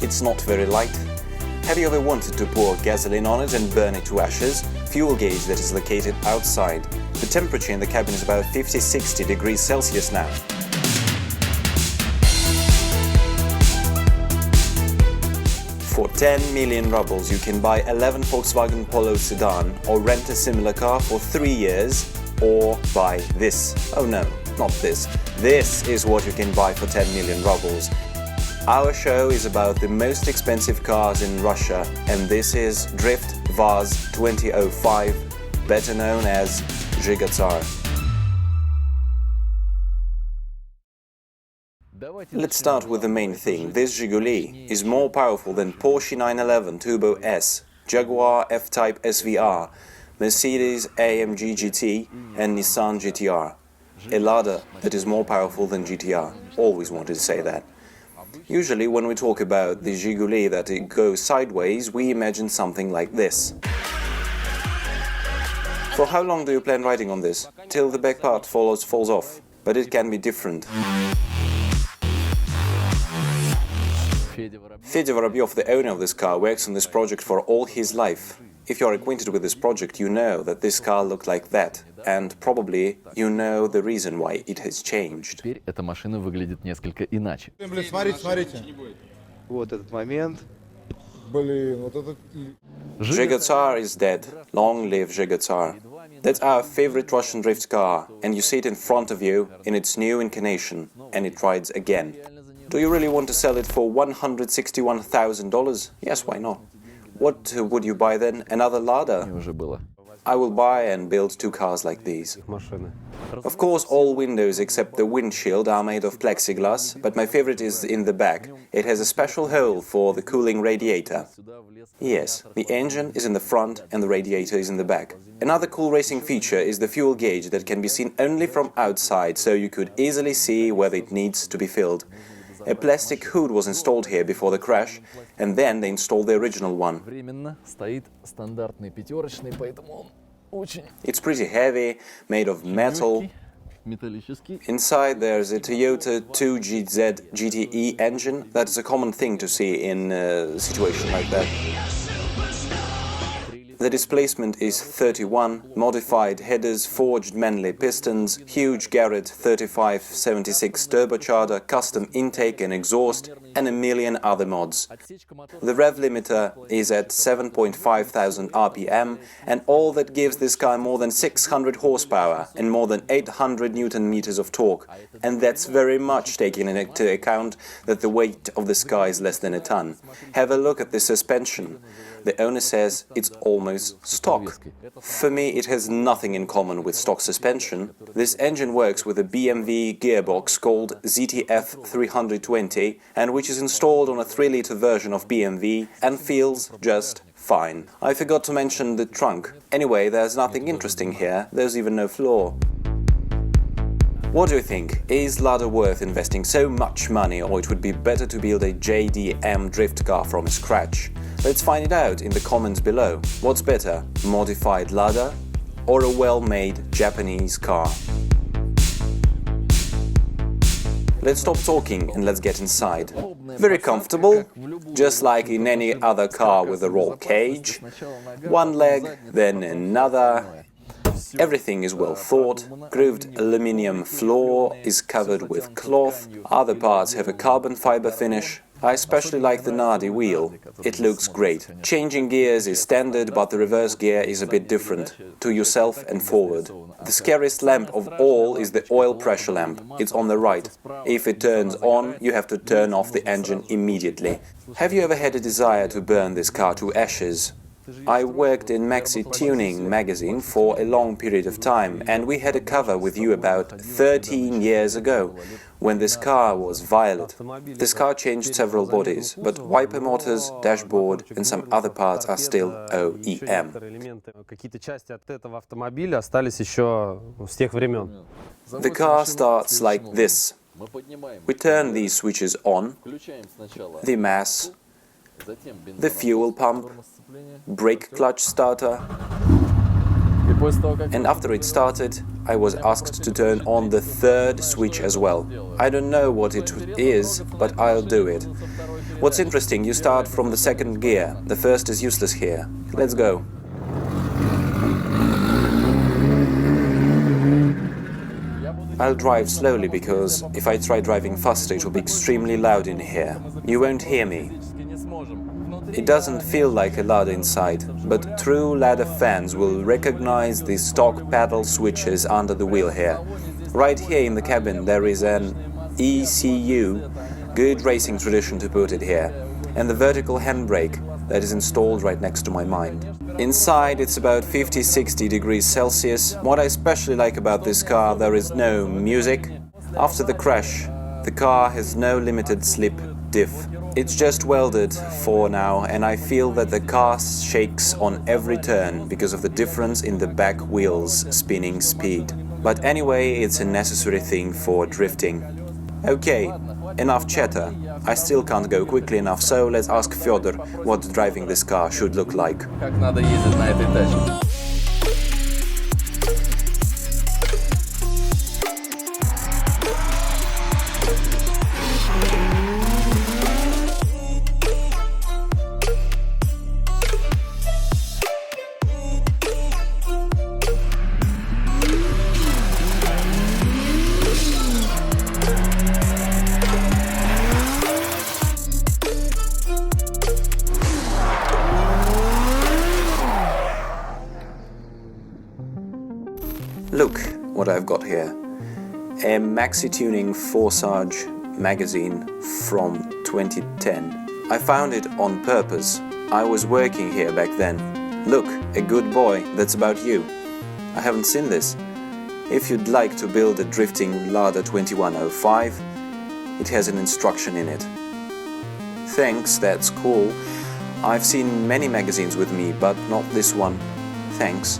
It's not very light. Have you ever wanted to pour gasoline on it and burn it to ashes? Fuel gauge that is located outside. The temperature in the cabin is about 50-60 degrees Celsius now. For 10 million rubles you can buy 11 Volkswagen Polo sedan or rent a similar car for 3 years, or buy this. Oh no, not this. This is what you can buy for 10 million rubles. Our show is about the most expensive cars in Russia, and this is Drift Vaz 2005, better known as Zhigatsar. Let's start with the main thing. This Zhiguli is more powerful than Porsche 911 Turbo S, Jaguar F-Type SVR, Mercedes AMG GT and Nissan GTR. A LADA that is more powerful than GTR. Always wanted to say that. Usually when we talk about the Zhiguli that it goes sideways, we imagine something like this. For how long do you plan riding on this? Till the back part falls off. But it can be different. Fedya Vorobyov, the owner of this car, works on this project for all his life. If you are acquainted with this project, you know that this car looked like that, and probably you know the reason why it has changed. Теперь эта машина выглядит несколько иначе. Вот этот момент. Zhigatsar is dead. Long live Zhigatsar. That's our favorite Russian drift car, and you see it in front of you in its new incarnation, and it rides again. Do you really want to sell it for $161,000? Yes, why not? What would you buy then? Another LADA? I will buy and build 2 cars like these. Of course, all windows except the windshield are made of plexiglass, but my favorite is in the back. It has a special hole for the cooling radiator. Yes, the engine is in the front and the radiator is in the back. Another cool racing feature is the fuel gauge that can be seen only from outside, so you could easily see whether it needs to be filled. A plastic hood was installed here before the crash, and then they installed the original one. It's pretty heavy, made of metal. Inside there's a Toyota 2JZ-GTE engine. That's a common thing to see in a situation like that. The displacement is 31, modified headers, forged Manley pistons, huge Garrett 3576 turbocharger, custom intake and exhaust, and a million other mods. The rev limiter is at 7,500 RPM, and all that gives this car more than 600 horsepower and more than 800 Newton-meters of torque, and that's very much taking into account that the weight of this car is less than a ton. Have a look at the suspension. The owner says it's almost stock. For me, it has nothing in common with stock suspension. This engine works with a BMW gearbox called ZTF 320, and which is installed on a 3-liter version of BMW and feels just fine. I forgot to mention the trunk. Anyway, there's nothing interesting here, there's even no floor. What do you think? Is LADA worth investing so much money, or it would be better to build a JDM drift car from scratch? Let's find it out in the comments below. What's better, modified LADA or a well-made Japanese car? Let's stop talking and let's get inside. Very comfortable, just like in any other car with a roll cage. One leg, then another. Everything is well thought, grooved aluminium floor is covered with cloth, other parts have a carbon fiber finish. I especially like the Nardi wheel, it looks great. Changing gears is standard, but the reverse gear is a bit different, to yourself and forward. The scariest lamp of all is the oil pressure lamp, it's on the right. If it turns on, you have to turn off the engine immediately. Have you ever had a desire to burn this car to ashes? I worked in Maxi Tuning magazine for a long period of time, and we had a cover with you about 13 years ago, when this car was violet. This car changed several bodies, but wiper motors, dashboard and some other parts are still OEM. The car starts like this. We turn these switches on, the mass, the fuel pump, brake clutch starter, and after it started, I was asked to turn on the third switch as well. I don't know what it is, but I'll do it. What's interesting, you start from the second gear. The first is useless here. Let's go. I'll drive slowly because if I try driving faster it will be extremely loud in here. You won't hear me. It doesn't feel like a LADA inside, but true LADA fans will recognize the stock paddle switches under the wheel here. Right here in the cabin there is an ECU, good racing tradition to put it here, and the vertical handbrake that is installed right next to my mind. Inside it's about 50-60 degrees Celsius. What I especially like about this car, there is no music. After the crash, the car has no limited slip diff. It's just welded for now, and I feel that the car shakes on every turn because of the difference in the back wheels spinning speed. But anyway, it's a necessary thing for drifting. Okay, enough chatter. I still can't go quickly enough, so let's ask Fyodor what driving this car should look like. Как надо ездить на этой тачке? Look what I've got here. A Maxi Tuning Forsage magazine from 2010. I found it on purpose. I was working here back then. Look, a good boy, that's about you. I haven't seen this. If you'd like to build a drifting LADA 2105, it has an instruction in it. Thanks, that's cool. I've seen many magazines with me, but not this one. Thanks.